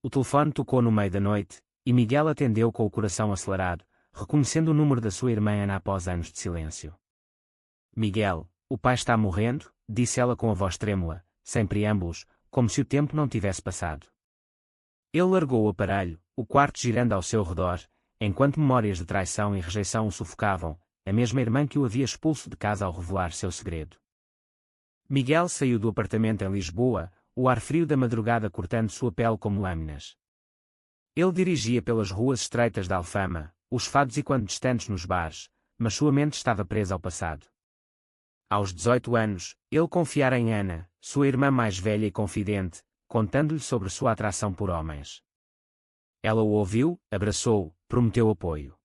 o telefone tocou no meio da noite, e Miguel atendeu com o coração acelerado, reconhecendo o número da sua irmã Ana após anos de silêncio. Miguel, o pai está morrendo, disse ela com a voz trêmula, sem preâmbulos, como se o tempo não tivesse passado. Ele largou o aparelho, o quarto girando ao seu redor, enquanto memórias de traição e rejeição o sufocavam, a mesma irmã que o havia expulso de casa ao revelar seu segredo. Miguel saiu do apartamento em Lisboa, o ar frio da madrugada cortando sua pele como lâminas. Ele dirigia pelas ruas estreitas da Alfama, os fados e quando distantes nos bares, mas sua mente estava presa ao passado. Aos 18 anos, ele confiara em Ana, sua irmã mais velha e confidente, contando-lhe sobre sua atração por homens. Ela o ouviu, abraçou-o, prometeu apoio.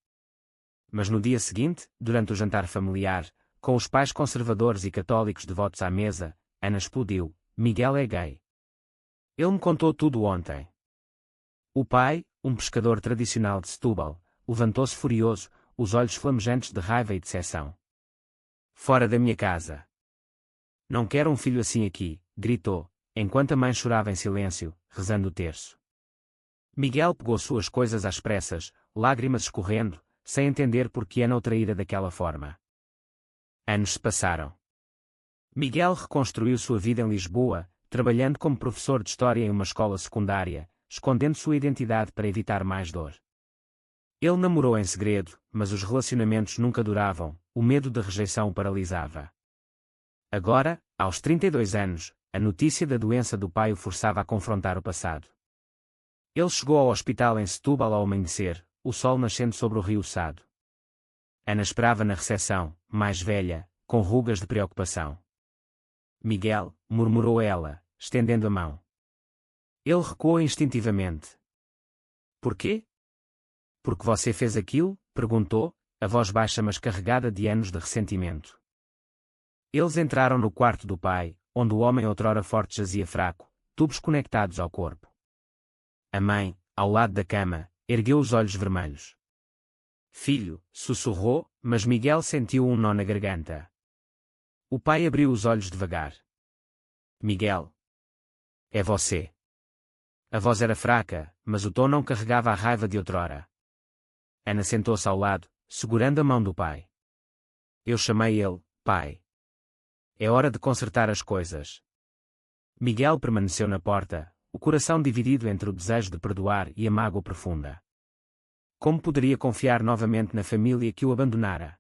Mas no dia seguinte, durante o jantar familiar, com os pais conservadores e católicos devotos à mesa, Ana explodiu: Miguel é gay. Ele me contou tudo ontem. O pai, um pescador tradicional de Setúbal, levantou-se furioso, os olhos flamejantes de raiva e decepção. Fora da minha casa. Não quero um filho assim aqui, gritou, enquanto a mãe chorava em silêncio, rezando o terço. Miguel pegou suas coisas às pressas, lágrimas escorrendo, sem entender por que Ana o traíra daquela forma. Anos se passaram. Miguel reconstruiu sua vida em Lisboa, trabalhando como professor de história em uma escola secundária, escondendo sua identidade para evitar mais dor. Ele namorou em segredo, mas os relacionamentos nunca duravam, o medo da rejeição o paralisava. Agora, aos 32 anos, a notícia da doença do pai o forçava a confrontar o passado. Ele chegou ao hospital em Setúbal ao amanhecer, o sol nascendo sobre o rio Sado. Ana esperava na recepção, mais velha, com rugas de preocupação. Miguel, murmurou ela, estendendo a mão. Ele recuou instintivamente. Por quê? Porque você fez aquilo? Perguntou, a voz baixa mas carregada de anos de ressentimento. Eles entraram no quarto do pai, onde o homem outrora forte jazia fraco, tubos conectados ao corpo. A mãe, ao lado da cama, ergueu os olhos vermelhos. Filho, sussurrou, mas Miguel sentiu um nó na garganta. O pai abriu os olhos devagar. Miguel. É você. A voz era fraca, mas o tom não carregava a raiva de outrora. Ana sentou-se ao lado, segurando a mão do pai. Eu chamei ele, pai. É hora de consertar as coisas. Miguel permaneceu na porta, o coração dividido entre o desejo de perdoar e a mágoa profunda. Como poderia confiar novamente na família que o abandonara?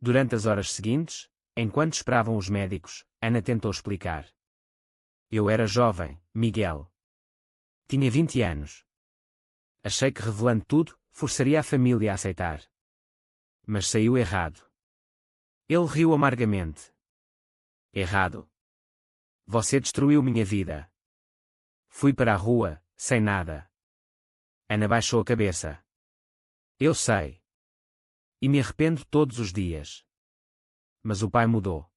Durante as horas seguintes, enquanto esperavam os médicos, Ana tentou explicar. Eu era jovem, Miguel. Tinha 20 anos. Achei que revelando tudo, forçaria a família a aceitar. Mas saiu errado. Ele riu amargamente. Errado? Você destruiu minha vida. Fui para a rua, sem nada. Ana baixou a cabeça. Eu sei. E me arrependo todos os dias. Mas o pai mudou.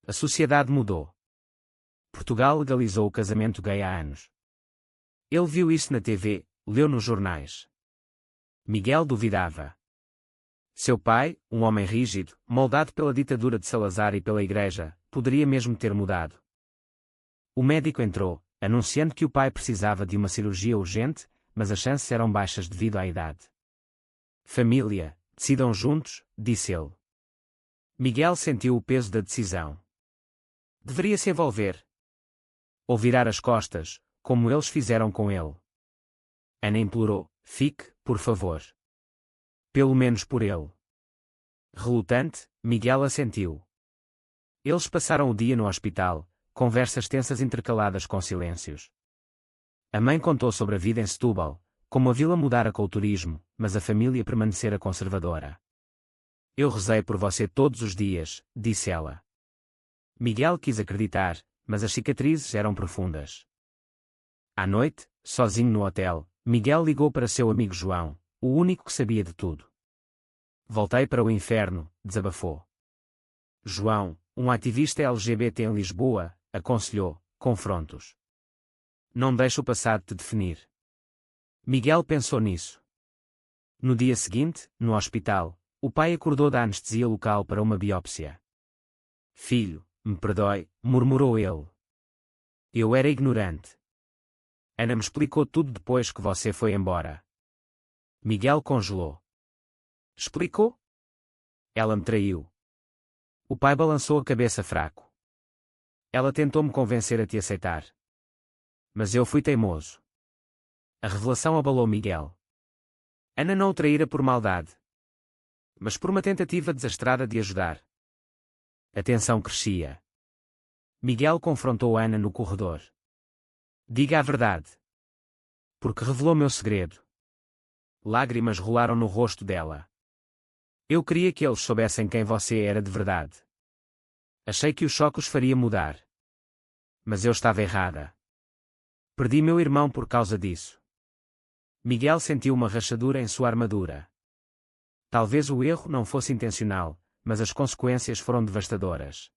A sociedade mudou. Portugal legalizou o casamento gay há anos. Ele viu isso na TV, leu nos jornais. Miguel duvidava. Seu pai, um homem rígido, moldado pela ditadura de Salazar e pela Igreja, poderia mesmo ter mudado. O médico entrou, anunciando que o pai precisava de uma cirurgia urgente, mas as chances eram baixas devido à idade. Família, decidam juntos, disse ele. Miguel sentiu o peso da decisão. Deveria se envolver. Ou virar as costas, como eles fizeram com ele. Ana implorou, fique, por favor. Pelo menos por ele. Relutante, Miguel assentiu. Eles passaram o dia no hospital, conversas tensas intercaladas com silêncios. A mãe contou sobre a vida em Setúbal, como a vila mudara com o turismo, mas a família permanecera conservadora. Eu rezei por você todos os dias, disse ela. Miguel quis acreditar, mas as cicatrizes eram profundas. À noite, sozinho no hotel, Miguel ligou para seu amigo João, o único que sabia de tudo. Voltei para o inferno, desabafou. João, um ativista LGBT em Lisboa, aconselhou, confrontos. Não deixe o passado te definir. Miguel pensou nisso. No dia seguinte, no hospital, o pai acordou da anestesia local para uma biópsia. Filho, me perdoe, murmurou ele. Eu era ignorante. Ana me explicou tudo depois que você foi embora. Miguel congelou. Explicou? Ela me traiu. O pai balançou a cabeça fraco. Ela tentou-me convencer a te aceitar. Mas eu fui teimoso. A revelação abalou Miguel. Ana não o traíra por maldade, mas por uma tentativa desastrada de ajudar. A tensão crescia. Miguel confrontou Ana no corredor. Diga a verdade. Porque revelou meu segredo. Lágrimas rolaram no rosto dela. Eu queria que eles soubessem quem você era de verdade. Achei que o choque os faria mudar. Mas eu estava errada. Perdi meu irmão por causa disso. Miguel sentiu uma rachadura em sua armadura. Talvez o erro não fosse intencional, mas as consequências foram devastadoras.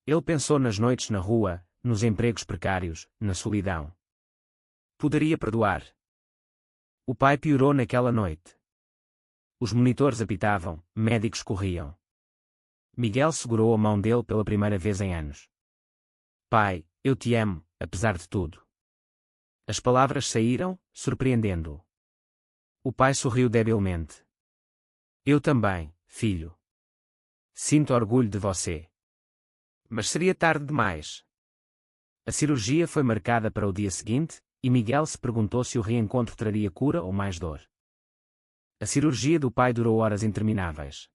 Ele pensou nas noites na rua, nos empregos precários, na solidão. Poderia perdoar. O pai piorou naquela noite. Os monitores apitavam, médicos corriam. Miguel segurou a mão dele pela primeira vez em anos. Pai, eu te amo, apesar de tudo. As palavras saíram, surpreendendo-o. O pai sorriu debilmente. Eu também, filho. Sinto orgulho de você. Mas seria tarde demais. A cirurgia foi marcada para o dia seguinte, e Miguel se perguntou se o reencontro traria cura ou mais dor. A cirurgia do pai durou horas intermináveis.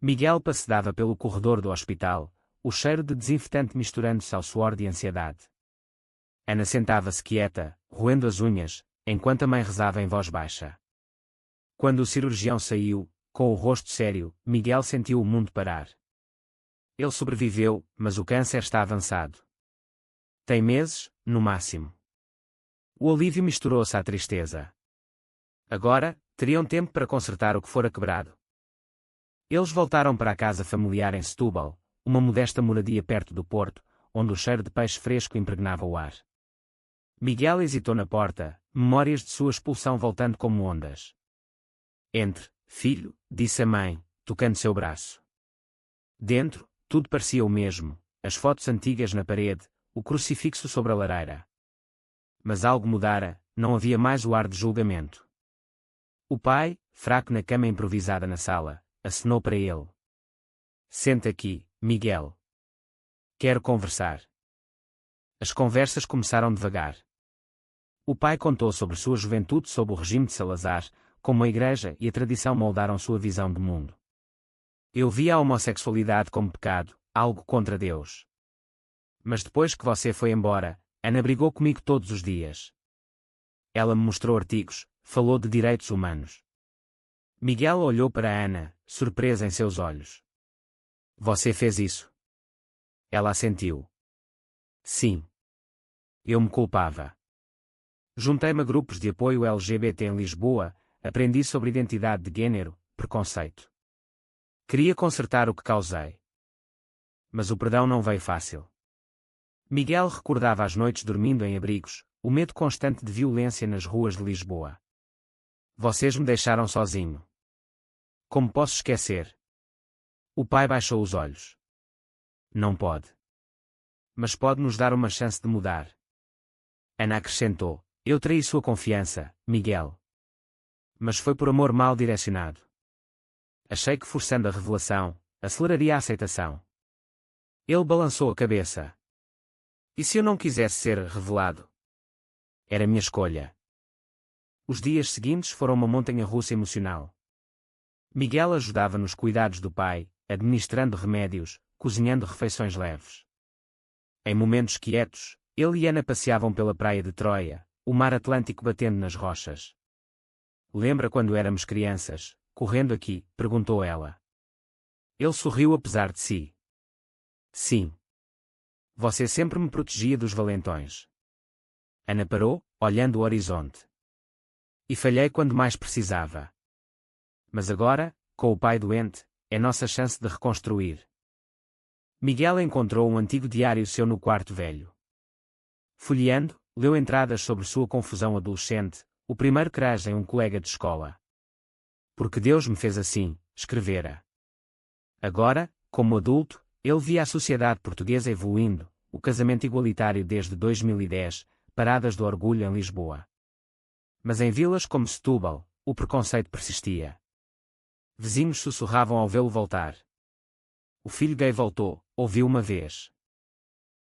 Miguel passeava pelo corredor do hospital, o cheiro de desinfetante misturando-se ao suor de ansiedade. Ana sentava-se quieta, roendo as unhas, enquanto a mãe rezava em voz baixa. Quando o cirurgião saiu, com o rosto sério, Miguel sentiu o mundo parar. Ele sobreviveu, mas o câncer está avançado. Tem meses, no máximo. O alívio misturou-se à tristeza. Agora, teriam tempo para consertar o que fora quebrado. Eles voltaram para a casa familiar em Setúbal, uma modesta moradia perto do porto, onde o cheiro de peixe fresco impregnava o ar. Miguel hesitou na porta, memórias de sua expulsão voltando como ondas. Entre, filho, disse a mãe, tocando seu braço. Dentro, tudo parecia o mesmo, as fotos antigas na parede, o crucifixo sobre a lareira. Mas algo mudara, não havia mais o ar de julgamento. O pai, fraco na cama improvisada na sala, acenou para ele. Senta aqui, Miguel. Quero conversar. As conversas começaram devagar. O pai contou sobre sua juventude sob o regime de Salazar, como a igreja e a tradição moldaram sua visão do mundo. Eu via a homossexualidade como pecado, algo contra Deus. Mas depois que você foi embora, Ana brigou comigo todos os dias. Ela me mostrou artigos, falou de direitos humanos. Miguel olhou para Ana, surpresa em seus olhos. Você fez isso? Ela assentiu. Sim. Eu me culpava. Juntei-me a grupos de apoio LGBT em Lisboa, aprendi sobre identidade de gênero, preconceito. Queria consertar o que causei. Mas o perdão não veio fácil. Miguel recordava as noites dormindo em abrigos, o medo constante de violência nas ruas de Lisboa. Vocês me deixaram sozinho. Como posso esquecer? O pai baixou os olhos. Não pode. Mas pode nos dar uma chance de mudar. Ana acrescentou, eu traí sua confiança, Miguel. Mas foi por amor mal direcionado. Achei que forçando a revelação, aceleraria a aceitação. Ele balançou a cabeça. E se eu não quisesse ser revelado? Era minha escolha. Os dias seguintes foram uma montanha-russa emocional. Miguel ajudava nos cuidados do pai, administrando remédios, cozinhando refeições leves. Em momentos quietos, ele e Ana passeavam pela praia de Troia, o mar Atlântico batendo nas rochas. Lembra quando éramos crianças, correndo aqui? Perguntou ela. Ele sorriu apesar de si. Sim. Você sempre me protegia dos valentões. Ana parou, olhando o horizonte. E falhei quando mais precisava. Mas agora, com o pai doente, é nossa chance de reconstruir. Miguel encontrou um antigo diário seu no quarto velho. Folheando, leu entradas sobre sua confusão adolescente, o primeiro crush em um colega de escola. Porque Deus me fez assim, escrevera. Agora, como adulto, ele via a sociedade portuguesa evoluindo, o casamento igualitário desde 2010, paradas do orgulho em Lisboa. Mas em vilas como Setúbal, o preconceito persistia. Vizinhos sussurravam ao vê-lo voltar. O filho gay voltou, ouviu uma vez.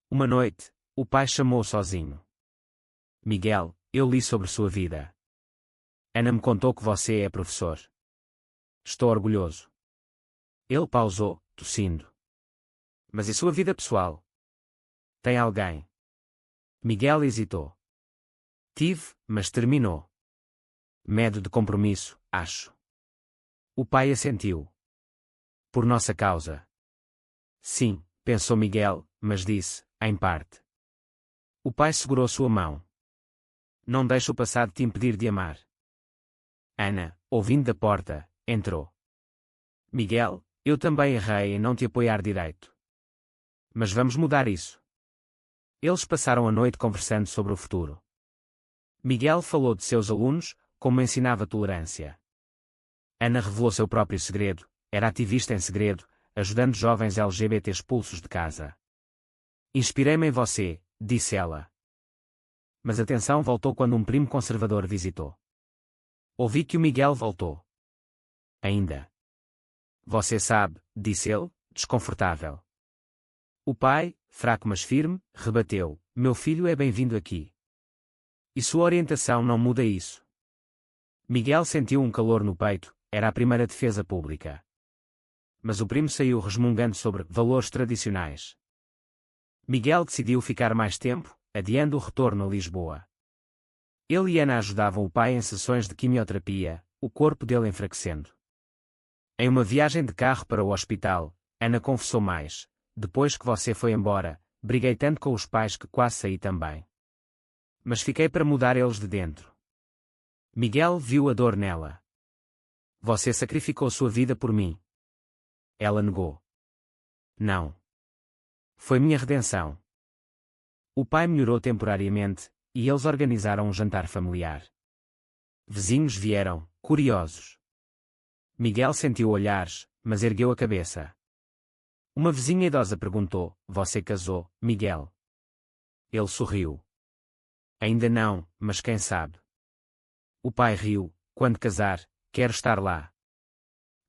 Uma noite, o pai chamou sozinho. Miguel, eu li sobre sua vida. Ana me contou que você é professor. Estou orgulhoso. Ele pausou, tossindo. Mas e sua vida pessoal? Tem alguém? Miguel hesitou. Tive, mas terminou. Medo de compromisso, acho. O pai assentiu. Por nossa causa. Sim, pensou Miguel, mas disse, em parte. O pai segurou sua mão. Não deixe o passado te impedir de amar. Ana, ouvindo da porta, entrou. Miguel, eu também errei em não te apoiar direito. Mas vamos mudar isso. Eles passaram a noite conversando sobre o futuro. Miguel falou de seus alunos, como ensinava tolerância. Ana revelou seu próprio segredo, era ativista em segredo, ajudando jovens LGBT expulsos de casa. Inspirei-me em você, disse ela. Mas a tensão voltou quando um primo conservador visitou. Ouvi que o Miguel voltou. Ainda. Você sabe, disse ele, desconfortável. O pai, fraco mas firme, rebateu, meu filho é bem-vindo aqui. E sua orientação não muda isso. Miguel sentiu um calor no peito, era a primeira defesa pública. Mas o primo saiu resmungando sobre valores tradicionais. Miguel decidiu ficar mais tempo, adiando o retorno a Lisboa. Ele e Ana ajudavam o pai em sessões de quimioterapia, o corpo dele enfraquecendo. Em uma viagem de carro para o hospital, Ana confessou mais. Depois que você foi embora, briguei tanto com os pais que quase saí também. Mas fiquei para mudar eles de dentro. Miguel viu a dor nela. Você sacrificou sua vida por mim. Ela negou. Não. Foi minha redenção. O pai melhorou temporariamente, e eles organizaram um jantar familiar. Vizinhos vieram, curiosos. Miguel sentiu olhares, mas ergueu a cabeça. Uma vizinha idosa perguntou, você casou, Miguel? Ele sorriu. Ainda não, mas quem sabe? O pai riu, quando casar, quero estar lá.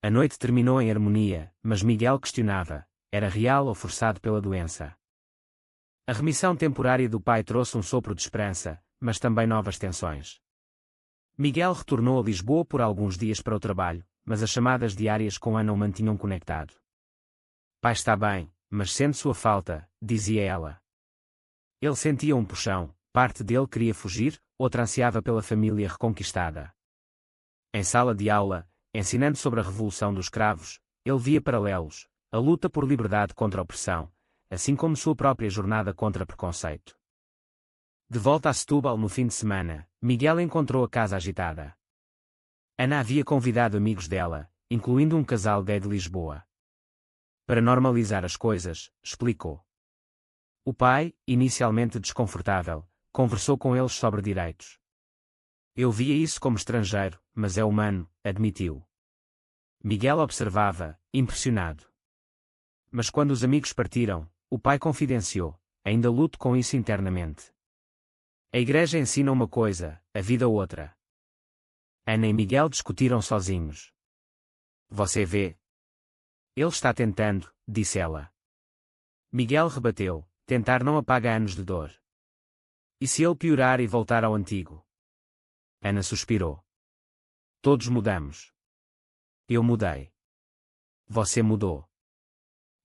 A noite terminou em harmonia, mas Miguel questionava, era real ou forçado pela doença? A remissão temporária do pai trouxe um sopro de esperança, mas também novas tensões. Miguel retornou a Lisboa por alguns dias para o trabalho, mas as chamadas diárias com Ana o mantinham conectado. Pai está bem, mas sente sua falta, dizia ela. Ele sentia um puxão, parte dele queria fugir, outra ansiava pela família reconquistada. Em sala de aula, ensinando sobre a Revolução dos Cravos, ele via paralelos, a luta por liberdade contra a opressão, assim como sua própria jornada contra preconceito. De volta a Setúbal no fim de semana, Miguel encontrou a casa agitada. Ana havia convidado amigos dela, incluindo um casal gay de Lisboa. Para normalizar as coisas, explicou. O pai, inicialmente desconfortável, conversou com eles sobre direitos. Eu via isso como estrangeiro, mas é humano, admitiu. Miguel observava, impressionado. Mas quando os amigos partiram, o pai confidenciou, ainda luto com isso internamente. A igreja ensina uma coisa, a vida outra. Ana e Miguel discutiram sozinhos. Você vê? Ele está tentando, disse ela. Miguel rebateu, tentar não apaga anos de dor. E se ele piorar e voltar ao antigo? Ana suspirou. Todos mudamos. Eu mudei. Você mudou.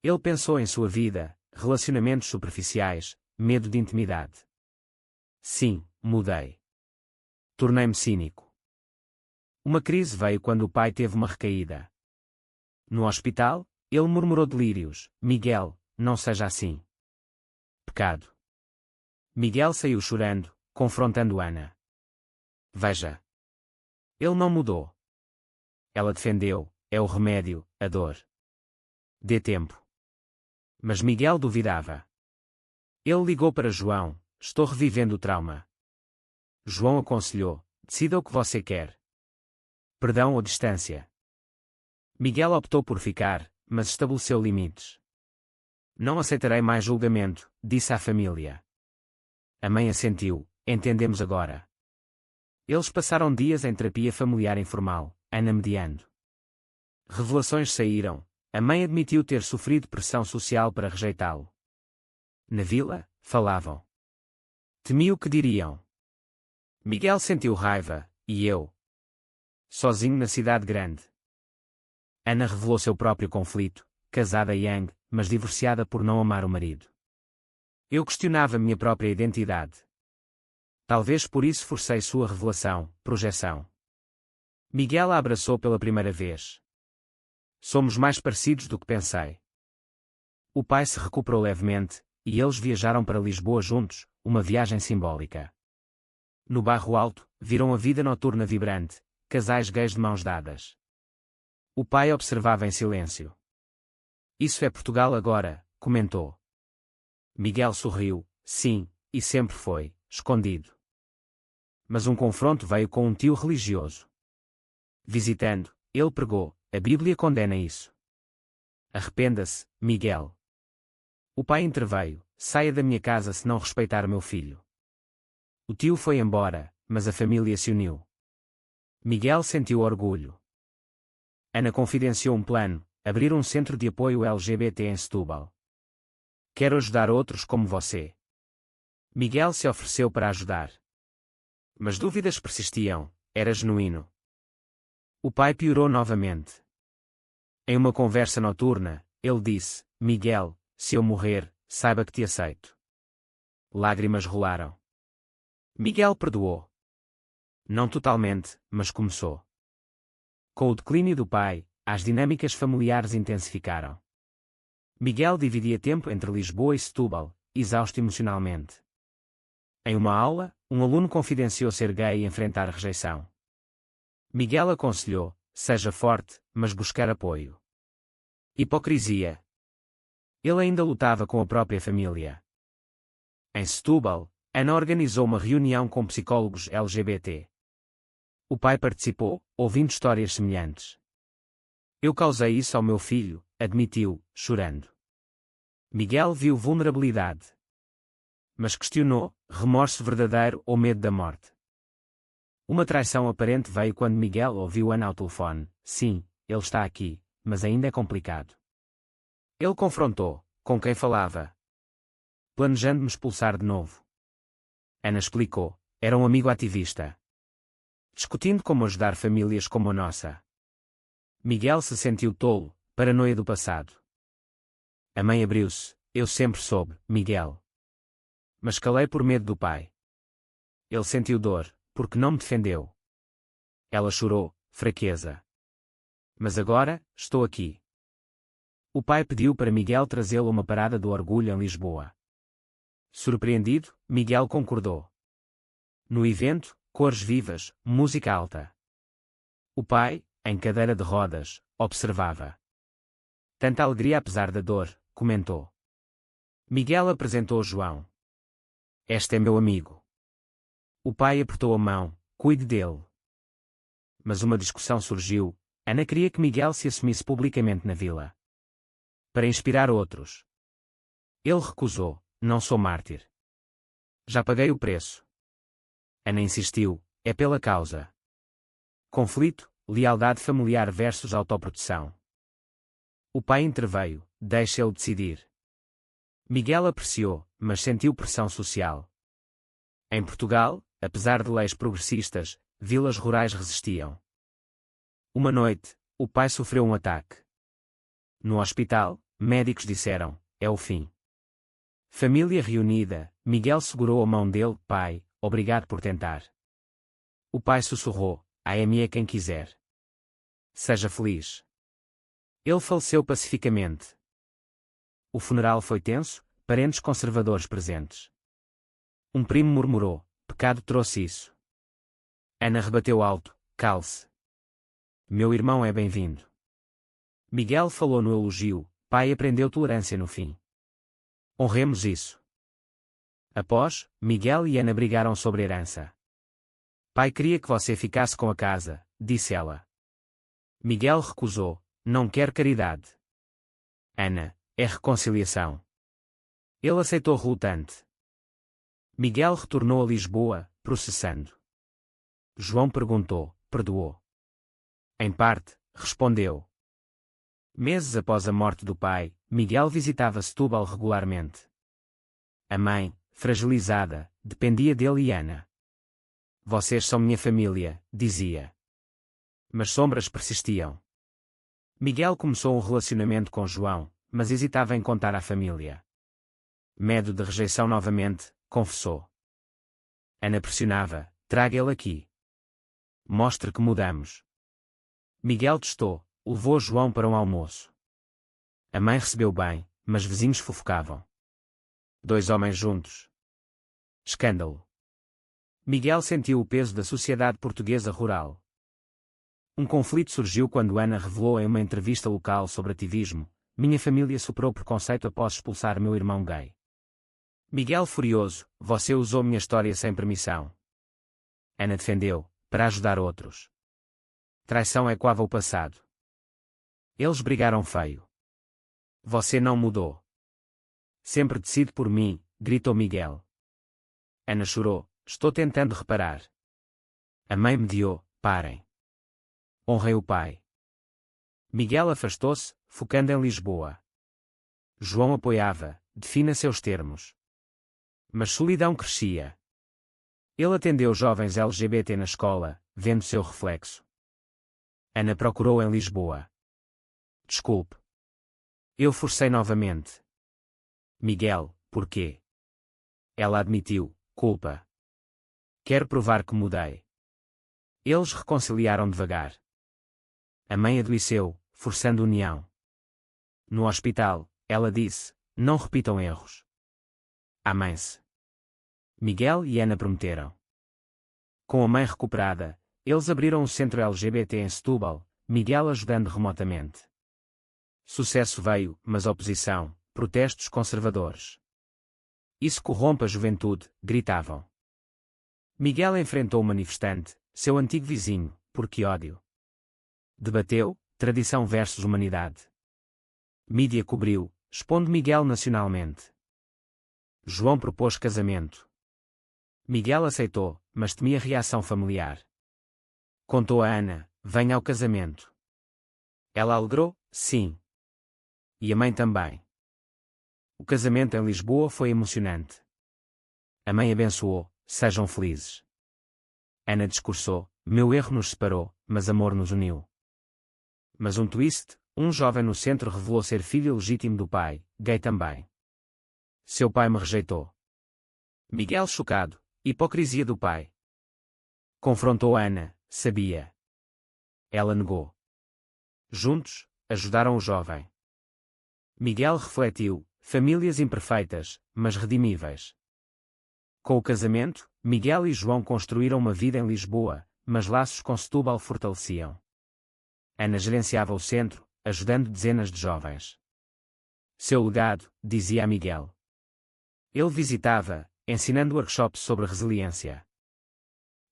Ele pensou em sua vida, relacionamentos superficiais, medo de intimidade. Sim, mudei. Tornei-me cínico. Uma crise veio quando o pai teve uma recaída. No hospital, ele murmurou delírios, Miguel, não seja assim. Pecado. Miguel saiu chorando, confrontando Ana. Veja. Ele não mudou. Ela defendeu, é o remédio, a dor. Dê tempo. Mas Miguel duvidava. Ele ligou para João, estou revivendo o trauma. João aconselhou, decida o que você quer. Perdão ou distância. Miguel optou por ficar, mas estabeleceu limites. Não aceitarei mais julgamento, disse à família. A mãe assentiu, entendemos agora. Eles passaram dias em terapia familiar informal, Ana mediando. Revelações saíram. A mãe admitiu ter sofrido pressão social para rejeitá-lo. Na vila, falavam. Temi o que diriam. Miguel sentiu raiva, e eu? Sozinho na cidade grande. Ana revelou seu próprio conflito, casada Yang, mas divorciada por não amar o marido. Eu questionava minha própria identidade. Talvez por isso forcei sua revelação, projeção. Miguel a abraçou pela primeira vez. Somos mais parecidos do que pensei. O pai se recuperou levemente, e eles viajaram para Lisboa juntos, uma viagem simbólica. No Barro Alto, viram a vida noturna vibrante, casais gays de mãos dadas. O pai observava em silêncio. Isso é Portugal agora, comentou. Miguel sorriu, sim, e sempre foi, escondido. Mas um confronto veio com um tio religioso. Visitando, ele pregou, a Bíblia condena isso. Arrependa-se, Miguel. O pai interveio, saia da minha casa se não respeitar meu filho. O tio foi embora, mas a família se uniu. Miguel sentiu orgulho. Ana confidenciou um plano, abrir um centro de apoio LGBT em Setúbal. Quero ajudar outros como você. Miguel se ofereceu para ajudar. Mas dúvidas persistiam, era genuíno. O pai piorou novamente. Em uma conversa noturna, ele disse, Miguel, se eu morrer, saiba que te aceito. Lágrimas rolaram. Miguel perdoou. Não totalmente, mas começou. Com o declínio do pai, as dinâmicas familiares intensificaram. Miguel dividia tempo entre Lisboa e Setúbal, exausto emocionalmente. Em uma aula, um aluno confidenciou ser gay e enfrentar rejeição. Miguel aconselhou, seja forte, mas buscar apoio. Hipocrisia. Ele ainda lutava com a própria família. Em Setúbal, Ana organizou uma reunião com psicólogos LGBT. O pai participou, ouvindo histórias semelhantes. Eu causei isso ao meu filho, admitiu, chorando. Miguel viu vulnerabilidade. Mas questionou, remorso verdadeiro ou medo da morte? Uma traição aparente veio quando Miguel ouviu Ana ao telefone. Sim, ele está aqui, mas ainda é complicado. Ele confrontou, com quem falava. Planejando me expulsar de novo. Ana explicou, era um amigo ativista. Discutindo como ajudar famílias como a nossa. Miguel se sentiu tolo, paranoia do passado. A mãe abriu-se, eu sempre soube, Miguel. Mas calei por medo do pai. Ele sentiu dor, porque não me defendeu. Ela chorou, fraqueza. Mas agora, estou aqui. O pai pediu para Miguel trazê-lo a uma parada do orgulho em Lisboa. Surpreendido, Miguel concordou. No evento, cores vivas, música alta. O pai, em cadeira de rodas, observava. Tanta alegria apesar da dor, comentou. Miguel apresentou João. Este é meu amigo. O pai apertou a mão, cuide dele. Mas uma discussão surgiu, Ana queria que Miguel se assumisse publicamente na vila. Para inspirar outros. Ele recusou, não sou mártir. Já paguei o preço. Ana insistiu, é pela causa. Conflito, lealdade familiar versus autoproteção. O pai interveio, deixa ele decidir. Miguel apreciou, mas sentiu pressão social. Em Portugal, apesar de leis progressistas, vilas rurais resistiam. Uma noite, o pai sofreu um ataque. No hospital, médicos disseram, é o fim. Família reunida, Miguel segurou a mão dele, pai, obrigado por tentar. O pai sussurrou, ame a quem quiser. Seja feliz. Ele faleceu pacificamente. O funeral foi tenso, parentes conservadores presentes. Um primo murmurou, pecado trouxe isso. Ana rebateu alto, cale-se. Meu irmão é bem-vindo. Miguel falou no elogio, pai aprendeu tolerância no fim. Honremos isso. Após, Miguel e Ana brigaram sobre herança. Pai queria que você ficasse com a casa, disse ela. Miguel recusou, não quer caridade. Ana, é reconciliação. Ele aceitou relutante. Miguel retornou a Lisboa, processando. João perguntou: perdoou? Em parte, respondeu. Meses após a morte do pai, Miguel visitava Setúbal regularmente. A mãe, fragilizada, dependia dele e Ana. Vocês são minha família, dizia. Mas sombras persistiam. Miguel começou um relacionamento com João, mas hesitava em contar à família. Medo de rejeição novamente, confessou. Ana pressionava: traga ele aqui. Mostre que mudamos. Miguel testou, levou João para um almoço. A mãe recebeu bem, mas vizinhos fofocavam. Dois homens juntos. Escândalo. Miguel sentiu o peso da sociedade portuguesa rural. Um conflito surgiu quando Ana revelou em uma entrevista local sobre ativismo: minha família superou preconceito após expulsar meu irmão gay. Miguel furioso: você usou minha história sem permissão. Ana defendeu: para ajudar outros. Traição ecoava o passado. Eles brigaram feio. Você não mudou. Sempre decide por mim, gritou Miguel. Ana chorou: estou tentando reparar. A mãe mediou: parem. Honrei o pai. Miguel afastou-se, focando em Lisboa. João apoiava: defina seus termos. Mas solidão crescia. Ele atendeu jovens LGBT na escola, vendo seu reflexo. Ana procurou em Lisboa. Desculpe. Eu forcei novamente. Miguel, por quê? Ela admitiu: culpa. Quero provar que mudei. Eles reconciliaram devagar. A mãe adoeceu, forçando união. No hospital, ela disse: não repitam erros. Amem-se. Miguel e Ana prometeram. Com a mãe recuperada, eles abriram um centro LGBT em Setúbal, Miguel ajudando remotamente. Sucesso veio, mas oposição, protestos conservadores. Isso corrompe a juventude, gritavam. Miguel enfrentou o manifestante, seu antigo vizinho: por que ódio? Debateu: tradição versus humanidade. Mídia cobriu, expondo Miguel nacionalmente. João propôs casamento. Miguel aceitou, mas temia reação familiar. Contou a Ana: venha ao casamento. Ela alegrou: sim. E a mãe também. O casamento em Lisboa foi emocionante. A mãe abençoou: sejam felizes. Ana discursou: meu erro nos separou, mas amor nos uniu. Mas um twist: um jovem no centro revelou ser filho legítimo do pai, gay também. Seu pai me rejeitou. Miguel chocado: hipocrisia do pai. Confrontou Ana: sabia. Ela negou. Juntos, ajudaram o jovem. Miguel refletiu: famílias imperfeitas, mas redimíveis. Com o casamento, Miguel e João construíram uma vida em Lisboa, mas laços com Setúbal fortaleciam. Ana gerenciava o centro, ajudando dezenas de jovens. Seu legado, dizia a Miguel. Ele visitava, ensinando workshops sobre resiliência.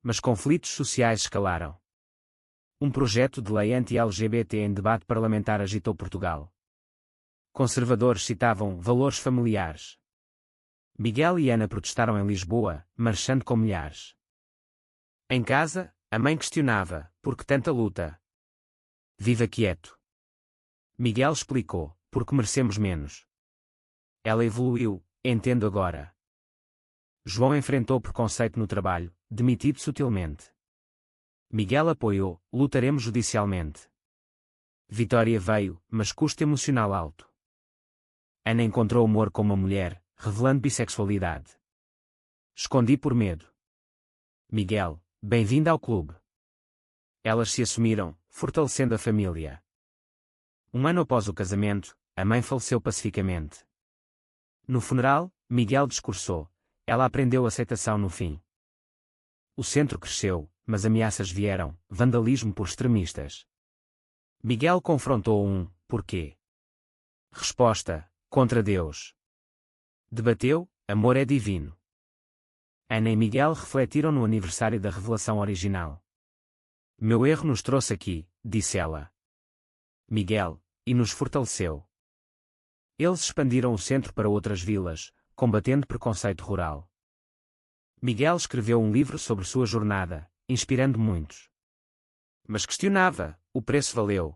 Mas conflitos sociais escalaram. Um projeto de lei anti-LGBT em debate parlamentar agitou Portugal. Conservadores citavam valores familiares. Miguel e Ana protestaram em Lisboa, marchando com milhares. Em casa, a mãe questionava: por que tanta luta? Viva quieto. Miguel explicou: porque merecemos menos. Ela evoluiu: entendo agora. João enfrentou preconceito no trabalho, demitido sutilmente. Miguel apoiou: lutaremos judicialmente. Vitória veio, mas custo emocional alto. Ana encontrou humor com uma mulher, revelando bissexualidade. Escondi por medo. Miguel: bem-vinda ao clube. Elas se assumiram, fortalecendo a família. Um ano após o casamento, a mãe faleceu pacificamente. No funeral, Miguel discursou: ela aprendeu aceitação no fim. O centro cresceu, mas ameaças vieram: vandalismo por extremistas. Miguel confrontou um: porquê? Resposta: contra Deus. Debateu: amor é divino. Ana e Miguel refletiram no aniversário da revelação original. Meu erro nos trouxe aqui, disse ela. Miguel: e nos fortaleceu. Eles expandiram o centro para outras vilas, combatendo preconceito rural. Miguel escreveu um livro sobre sua jornada, inspirando muitos. Mas questionava: o preço valeu?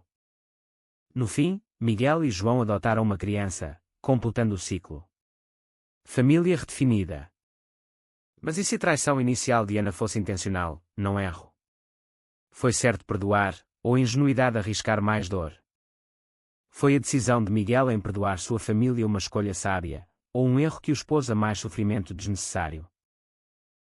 No fim, Miguel e João adotaram uma criança, completando o ciclo. Família redefinida. Mas e se a traição inicial de Ana fosse intencional, não erro? Foi certo perdoar, ou a ingenuidade arriscar mais dor? Foi a decisão de Miguel em perdoar sua família uma escolha sábia, ou um erro que o expôs a mais sofrimento desnecessário?